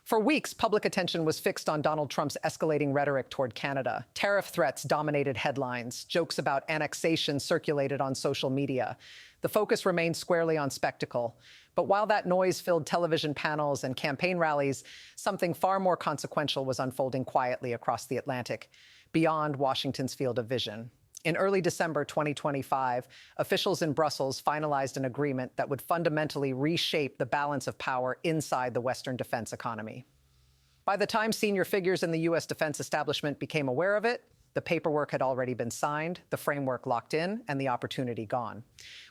For weeks, public attention was fixed on Donald Trump's escalating rhetoric toward Canada. Tariff threats dominated headlines. Jokes about annexation circulated on social media. The focus remained squarely on spectacle. But while that noise filled television panels and campaign rallies, something far more consequential was unfolding quietly across the Atlantic, beyond Washington's field of vision. In early December 2025, officials in Brussels finalized an agreement that would fundamentally reshape the balance of power inside the Western defense economy. By the time senior figures in the U.S. defense establishment became aware of it, the paperwork had already been signed, the framework locked in, and the opportunity gone.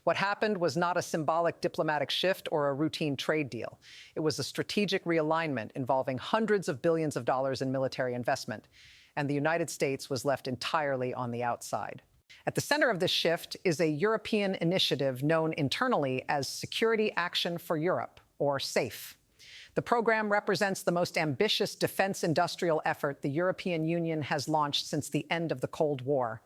What happened was not a symbolic diplomatic shift or a routine trade deal. It was a strategic realignment involving hundreds of billions of dollars in military investment, and the United States was left entirely on the outside. At the center of this shift is a European initiative known internally as Security Action for Europe, or SAFE. The program represents the most ambitious defense industrial effort the European Union has launched since the end of the Cold War.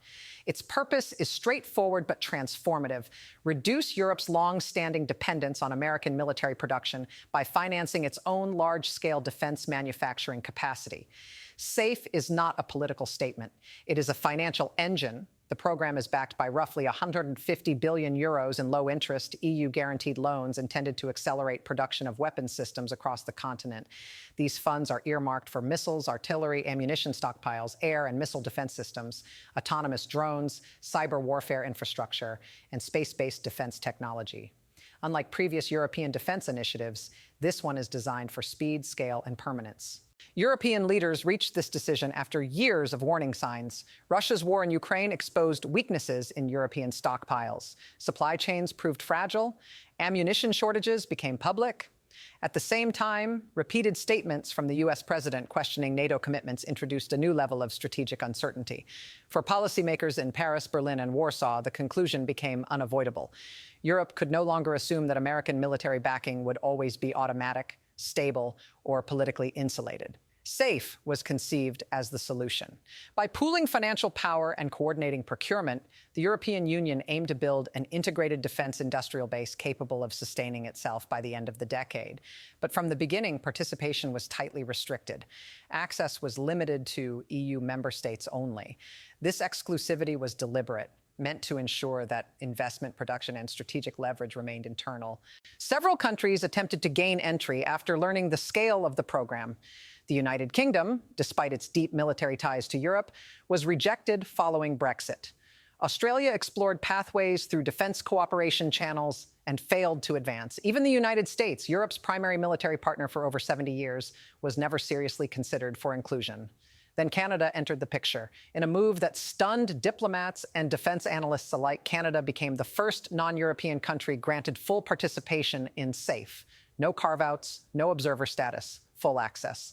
Its purpose is straightforward but transformative: reduce Europe's long-standing dependence on American military production by financing its own large-scale defense manufacturing capacity. SAFE is not a political statement. It is a financial engine. The program is backed by roughly 150 billion euros in low-interest EU-guaranteed loans intended to accelerate production of weapons systems across the continent. These funds are earmarked for missiles, artillery, ammunition stockpiles, air and missile defense systems, autonomous drones, cyber warfare infrastructure, and space-based defense technology. Unlike previous European defense initiatives, this one is designed for speed, scale, and permanence. European leaders reached this decision after years of warning signs. Russia's war in Ukraine exposed weaknesses in European stockpiles. Supply chains proved fragile. Ammunition shortages became public. At the same time, repeated statements from the U.S. president questioning NATO commitments introduced a new level of strategic uncertainty. For policymakers in Paris, Berlin, and Warsaw, the conclusion became unavoidable. Europe could no longer assume that American military backing would always be automatic, stable, or politically insulated. SAFE was conceived as the solution. By pooling financial power and coordinating procurement, the European Union aimed to build an integrated defense industrial base capable of sustaining itself by the end of the decade. But from the beginning, participation was tightly restricted. Access was limited to EU member states only. This exclusivity was deliberate, meant to ensure that investment, production, and strategic leverage remained internal. Several countries attempted to gain entry after learning the scale of the program. The United Kingdom, despite its deep military ties to Europe, was rejected following Brexit. Australia explored pathways through defense cooperation channels and failed to advance. Even the United States, Europe's primary military partner for over 70 years, was never seriously considered for inclusion. Then Canada entered the picture. In a move that stunned diplomats and defense analysts alike, Canada became the first non-European country granted full participation in SAFE. No carve-outs, no observer status, full access.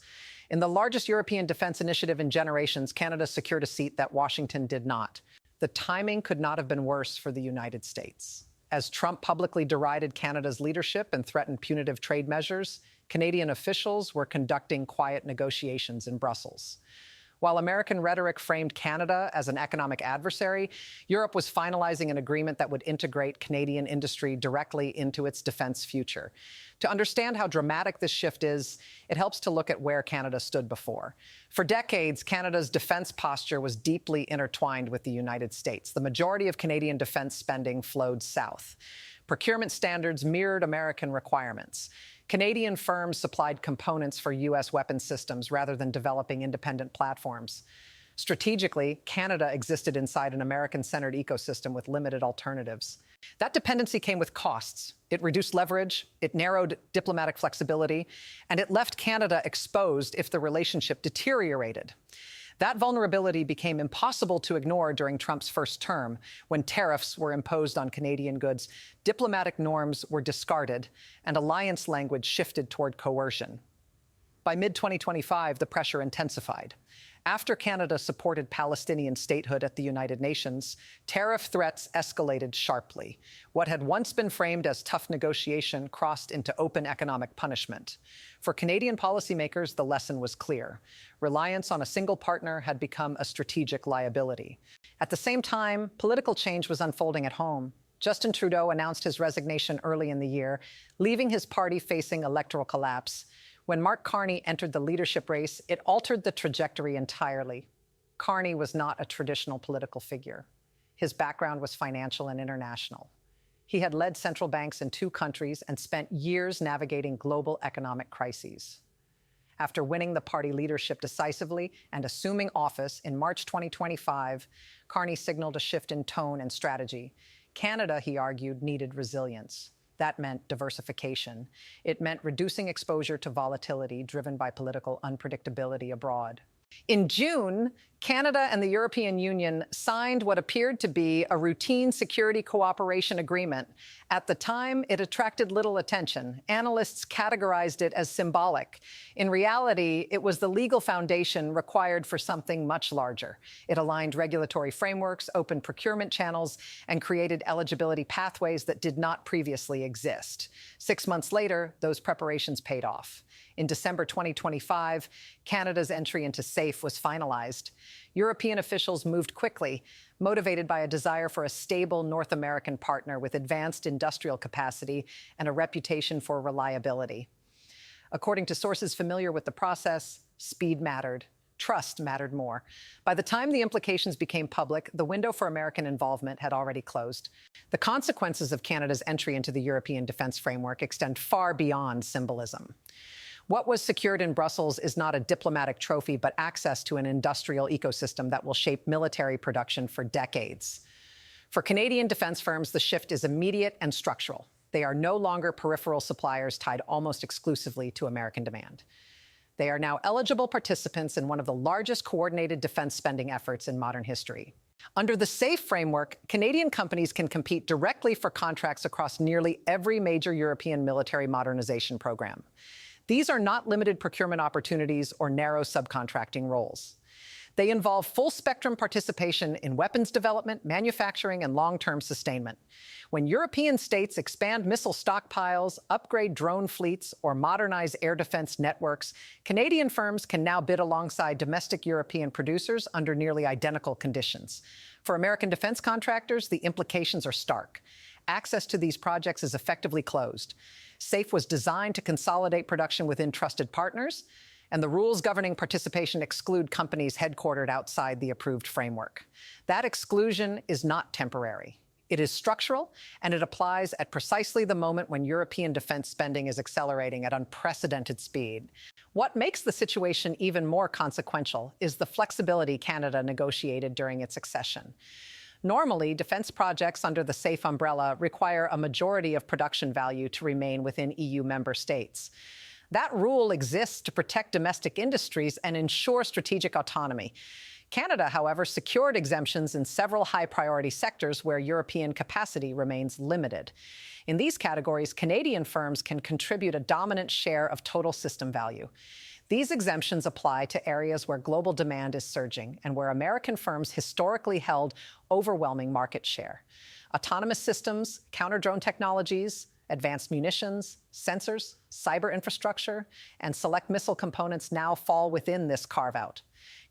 In the largest European defense initiative in generations, Canada secured a seat that Washington did not. The timing could not have been worse for the United States. As Trump publicly derided Canada's leadership and threatened punitive trade measures, Canadian officials were conducting quiet negotiations in Brussels. While American rhetoric framed Canada as an economic adversary, Europe was finalizing an agreement that would integrate Canadian industry directly into its defense future. To understand how dramatic this shift is, it helps to look at where Canada stood before. For decades, Canada's defense posture was deeply intertwined with the United States. The majority of Canadian defense spending flowed south. Procurement standards mirrored American requirements. Canadian firms supplied components for U.S. weapons systems rather than developing independent platforms. Strategically, Canada existed inside an American-centered ecosystem with limited alternatives. That dependency came with costs. It reduced leverage, it narrowed diplomatic flexibility, and it left Canada exposed if the relationship deteriorated. That vulnerability became impossible to ignore during Trump's first term, when tariffs were imposed on Canadian goods, diplomatic norms were discarded, and alliance language shifted toward coercion. By mid-2025, the pressure intensified. After Canada supported Palestinian statehood at the United Nations, tariff threats escalated sharply. What had once been framed as tough negotiation crossed into open economic punishment. For Canadian policymakers, the lesson was clear. Reliance on a single partner had become a strategic liability. At the same time, political change was unfolding at home. Justin Trudeau announced his resignation early in the year, leaving his party facing electoral collapse. When Mark Carney entered the leadership race, it altered the trajectory entirely. Carney was not a traditional political figure. His background was financial and international. He had led central banks in 2 countries and spent years navigating global economic crises. After winning the party leadership decisively and assuming office in March 2025, Carney signaled a shift in tone and strategy. Canada, he argued, needed resilience. That meant diversification. It meant reducing exposure to volatility driven by political unpredictability abroad. In June, Canada and the European Union signed what appeared to be a routine security cooperation agreement. At the time, it attracted little attention. Analysts categorized it as symbolic. In reality, it was the legal foundation required for something much larger. It aligned regulatory frameworks, opened procurement channels, and created eligibility pathways that did not previously exist. 6 months later, those preparations paid off. In December 2025, Canada's entry into SAFE was finalized. European officials moved quickly, motivated by a desire for a stable North American partner with advanced industrial capacity and a reputation for reliability. According to sources familiar with the process, speed mattered. Trust mattered more. By the time the implications became public, the window for American involvement had already closed. The consequences of Canada's entry into the European defense framework extend far beyond symbolism. What was secured in Brussels is not a diplomatic trophy, but access to an industrial ecosystem that will shape military production for decades. For Canadian defense firms, the shift is immediate and structural. They are no longer peripheral suppliers tied almost exclusively to American demand. They are now eligible participants in one of the largest coordinated defense spending efforts in modern history. Under the SAFE framework, Canadian companies can compete directly for contracts across nearly every major European military modernization program. These are not limited procurement opportunities or narrow subcontracting roles. They involve full-spectrum participation in weapons development, manufacturing, and long-term sustainment. When European states expand missile stockpiles, upgrade drone fleets, or modernize air defense networks, Canadian firms can now bid alongside domestic European producers under nearly identical conditions. For American defense contractors, the implications are stark. Access to these projects is effectively closed. SAFE was designed to consolidate production within trusted partners, and the rules governing participation exclude companies headquartered outside the approved framework. That exclusion is not temporary. It is structural, and it applies at precisely the moment when European defense spending is accelerating at unprecedented speed. What makes the situation even more consequential is the flexibility Canada negotiated during its accession. Normally, defense projects under the SAFE umbrella require a majority of production value to remain within EU member states. That rule exists to protect domestic industries and ensure strategic autonomy. Canada, however, secured exemptions in several high-priority sectors where European capacity remains limited. In these categories, Canadian firms can contribute a dominant share of total system value. These exemptions apply to areas where global demand is surging and where American firms historically held overwhelming market share. Autonomous systems, counter-drone technologies, advanced munitions, sensors, cyber infrastructure, and select missile components now fall within this carve-out.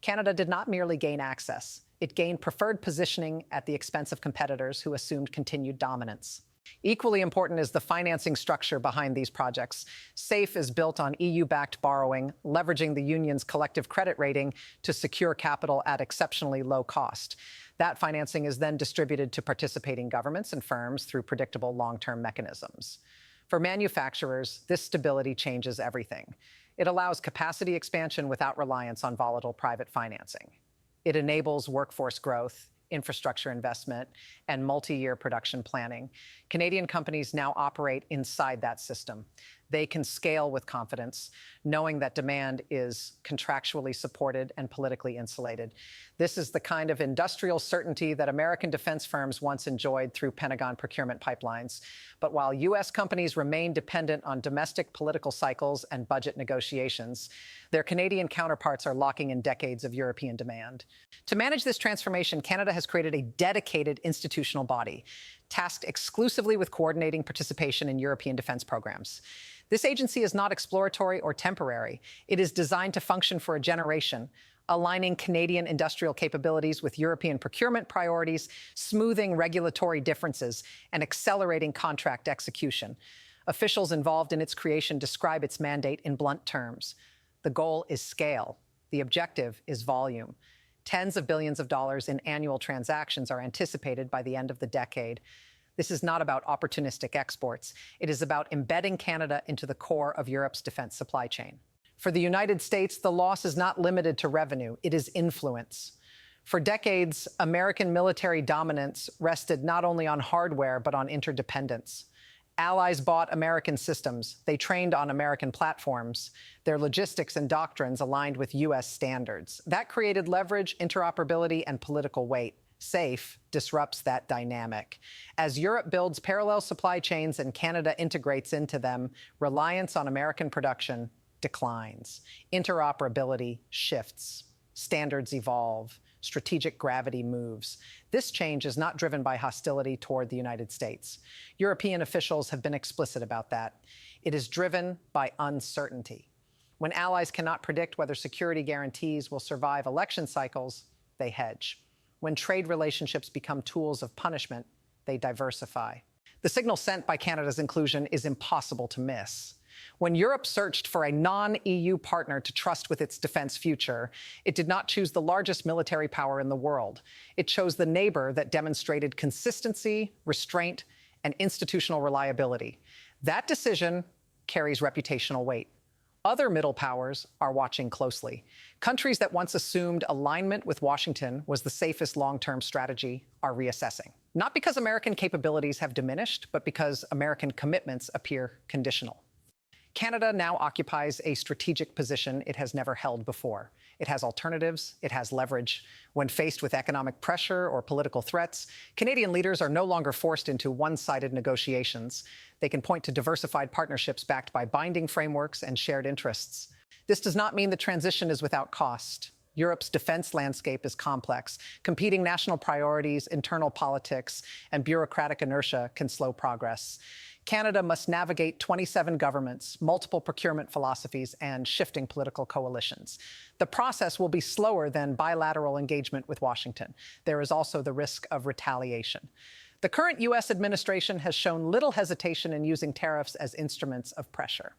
Canada did not merely gain access. It gained preferred positioning at the expense of competitors who assumed continued dominance. Equally important is the financing structure behind these projects. SAFE is built on EU-backed borrowing, leveraging the Union's collective credit rating to secure capital at exceptionally low cost. That financing is then distributed to participating governments and firms through predictable long-term mechanisms. For manufacturers, this stability changes everything. It allows capacity expansion without reliance on volatile private financing. It enables workforce growth, infrastructure investment, and multi-year production planning. Canadian companies now operate inside that system. They can scale with confidence, knowing that demand is contractually supported and politically insulated. This is the kind of industrial certainty that American defense firms once enjoyed through Pentagon procurement pipelines. But while U.S. companies remain dependent on domestic political cycles and budget negotiations, their Canadian counterparts are locking in decades of European demand. To manage this transformation, Canada has created a dedicated institutional body, tasked exclusively with coordinating participation in European defense programs. This agency is not exploratory or temporary. It is designed to function for a generation, aligning Canadian industrial capabilities with European procurement priorities, smoothing regulatory differences, and accelerating contract execution. Officials involved in its creation describe its mandate in blunt terms. The goal is scale. The objective is volume. Tens of billions of dollars in annual transactions are anticipated by the end of the decade. This is not about opportunistic exports. It is about embedding Canada into the core of Europe's defense supply chain. For the United States, the loss is not limited to revenue. It is influence. For decades, American military dominance rested not only on hardware, but on interdependence. Allies bought American systems. They trained on American platforms. Their logistics and doctrines aligned with U.S. standards. That created leverage, interoperability, and political weight. SAFE disrupts that dynamic. As Europe builds parallel supply chains and Canada integrates into them, reliance on American production declines. Interoperability shifts. Standards evolve. Strategic gravity moves. This change is not driven by hostility toward the United States. European officials have been explicit about that. It is driven by uncertainty. When allies cannot predict whether security guarantees will survive election cycles, they hedge. When trade relationships become tools of punishment, they diversify. The signal sent by Canada's inclusion is impossible to miss. When Europe searched for a non-EU partner to trust with its defense future, it did not choose the largest military power in the world. It chose the neighbor that demonstrated consistency, restraint, and institutional reliability. That decision carries reputational weight. Other middle powers are watching closely. Countries that once assumed alignment with Washington was the safest long-term strategy are reassessing. Not because American capabilities have diminished, but because American commitments appear conditional. Canada now occupies a strategic position it has never held before. It has alternatives. It has leverage. When faced with economic pressure or political threats, Canadian leaders are no longer forced into one-sided negotiations. They can point to diversified partnerships backed by binding frameworks and shared interests. This does not mean the transition is without cost. Europe's defense landscape is complex. Competing national priorities, internal politics, and bureaucratic inertia can slow progress. Canada must navigate 27 governments, multiple procurement philosophies, and shifting political coalitions. The process will be slower than bilateral engagement with Washington. There is also the risk of retaliation. The current U.S. administration has shown little hesitation in using tariffs as instruments of pressure.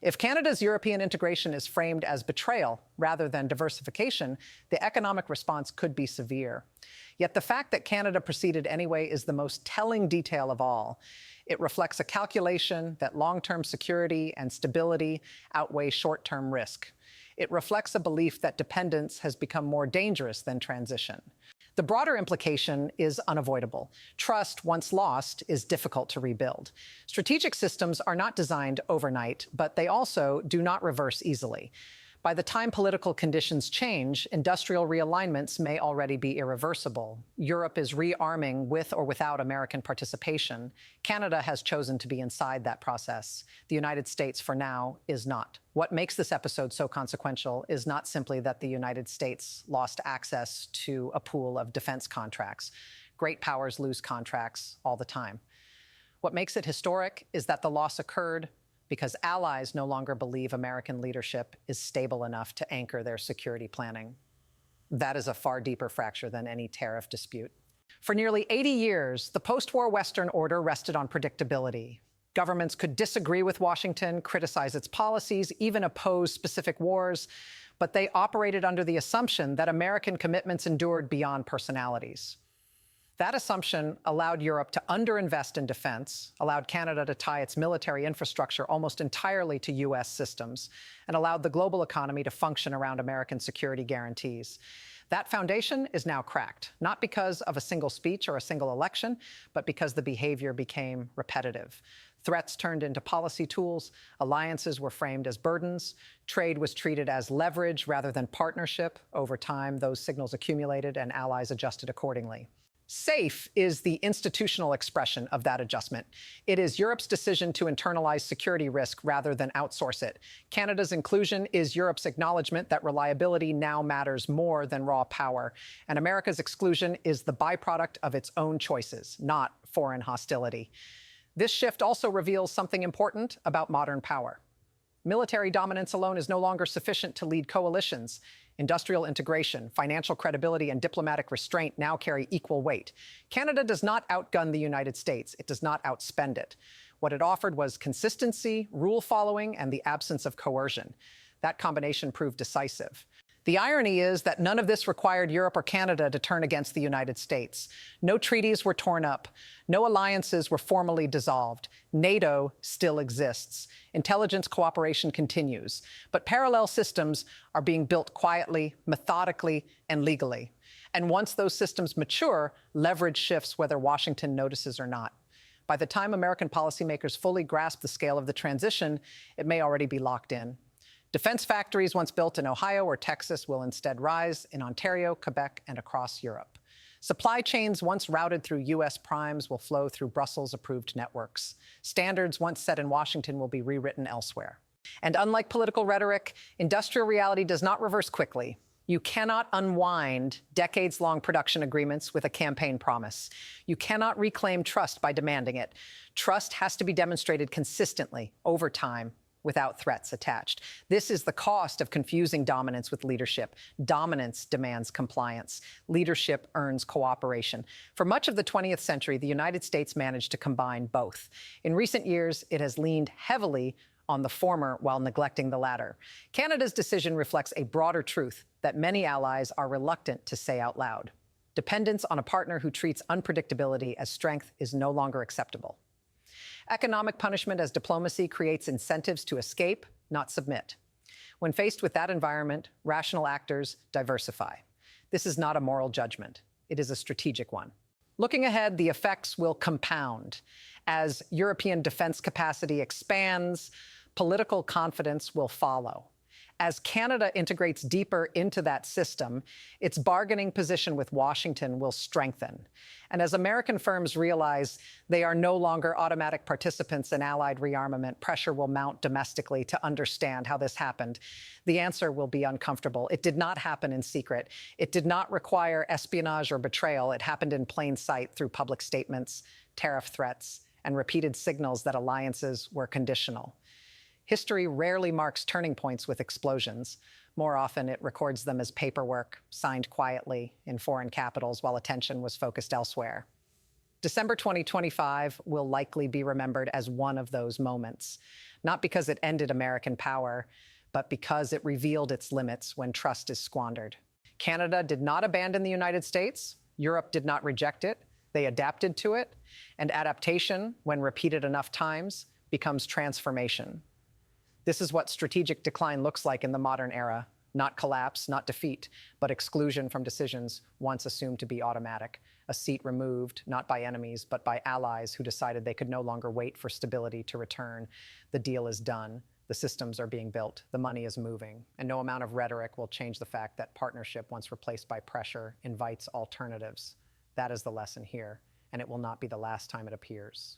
If Canada's European integration is framed as betrayal rather than diversification, the economic response could be severe. Yet the fact that Canada proceeded anyway is the most telling detail of all. It reflects a calculation that long-term security and stability outweigh short-term risk. It reflects a belief that dependence has become more dangerous than transition. The broader implication is unavoidable. Trust, once lost, is difficult to rebuild. Strategic systems are not designed overnight, but they also do not reverse easily. By the time political conditions change, industrial realignments may already be irreversible. Europe is rearming with or without American participation. Canada has chosen to be inside that process. The United States, for now, is not. What makes this episode so consequential is not simply that the United States lost access to a pool of defense contracts. Great powers lose contracts all the time. What makes it historic is that the loss occurred because allies no longer believe American leadership is stable enough to anchor their security planning. That is a far deeper fracture than any tariff dispute. For nearly 80 years, the post-war Western order rested on predictability. Governments could disagree with Washington, criticize its policies, even oppose specific wars, but they operated under the assumption that American commitments endured beyond personalities. That assumption allowed Europe to underinvest in defense, allowed Canada to tie its military infrastructure almost entirely to U.S. systems, and allowed the global economy to function around American security guarantees. That foundation is now cracked, not because of a single speech or a single election, but because the behavior became repetitive. Threats turned into policy tools, alliances were framed as burdens, trade was treated as leverage rather than partnership. Over time, those signals accumulated and allies adjusted accordingly. SAFE is the institutional expression of that adjustment. It is Europe's decision to internalize security risk rather than outsource it. Canada's inclusion is Europe's acknowledgement that reliability now matters more than raw power. And America's exclusion is the byproduct of its own choices, not foreign hostility. This shift also reveals something important about modern power. Military dominance alone is no longer sufficient to lead coalitions. Industrial integration, financial credibility, and diplomatic restraint now carry equal weight. Canada does not outgun the United States. It does not outspend it. What it offered was consistency, rule following, and the absence of coercion. That combination proved decisive. The irony is that none of this required Europe or Canada to turn against the United States. No treaties were torn up. No alliances were formally dissolved. NATO still exists. Intelligence cooperation continues. But parallel systems are being built quietly, methodically, and legally. And once those systems mature, leverage shifts whether Washington notices or not. By the time American policymakers fully grasp the scale of the transition, it may already be locked in. Defense factories once built in Ohio or Texas will instead rise in Ontario, Quebec, and across Europe. Supply chains once routed through U.S. primes will flow through Brussels-approved networks. Standards once set in Washington will be rewritten elsewhere. And unlike political rhetoric, industrial reality does not reverse quickly. You cannot unwind decades-long production agreements with a campaign promise. You cannot reclaim trust by demanding it. Trust has to be demonstrated consistently over time, without threats attached. This is the cost of confusing dominance with leadership. Dominance demands compliance. Leadership earns cooperation. For much of the 20th century, the United States managed to combine both. In recent years, it has leaned heavily on the former while neglecting the latter. Canada's decision reflects a broader truth that many allies are reluctant to say out loud. Dependence on a partner who treats unpredictability as strength is no longer acceptable. Economic punishment as diplomacy creates incentives to escape, not submit. When faced with that environment, rational actors diversify. This is not a moral judgment. It is a strategic one. Looking ahead, the effects will compound. As European defense capacity expands, political confidence will follow. As Canada integrates deeper into that system, its bargaining position with Washington will strengthen. And as American firms realize they are no longer automatic participants in allied rearmament, pressure will mount domestically to understand how this happened. The answer will be uncomfortable. It did not happen in secret. It did not require espionage or betrayal. It happened in plain sight through public statements, tariff threats, and repeated signals that alliances were conditional. History rarely marks turning points with explosions. More often, it records them as paperwork, signed quietly in foreign capitals while attention was focused elsewhere. December 2025 will likely be remembered as one of those moments, not because it ended American power, but because it revealed its limits when trust is squandered. Canada did not abandon the United States. Europe did not reject it. They adapted to it. And adaptation, when repeated enough times, becomes transformation. This is what strategic decline looks like in the modern era. Not collapse, not defeat, but exclusion from decisions once assumed to be automatic. A seat removed, not by enemies, but by allies who decided they could no longer wait for stability to return. The deal is done. The systems are being built. The money is moving. And no amount of rhetoric will change the fact that partnership, once replaced by pressure, invites alternatives. That is the lesson here, and it will not be the last time it appears.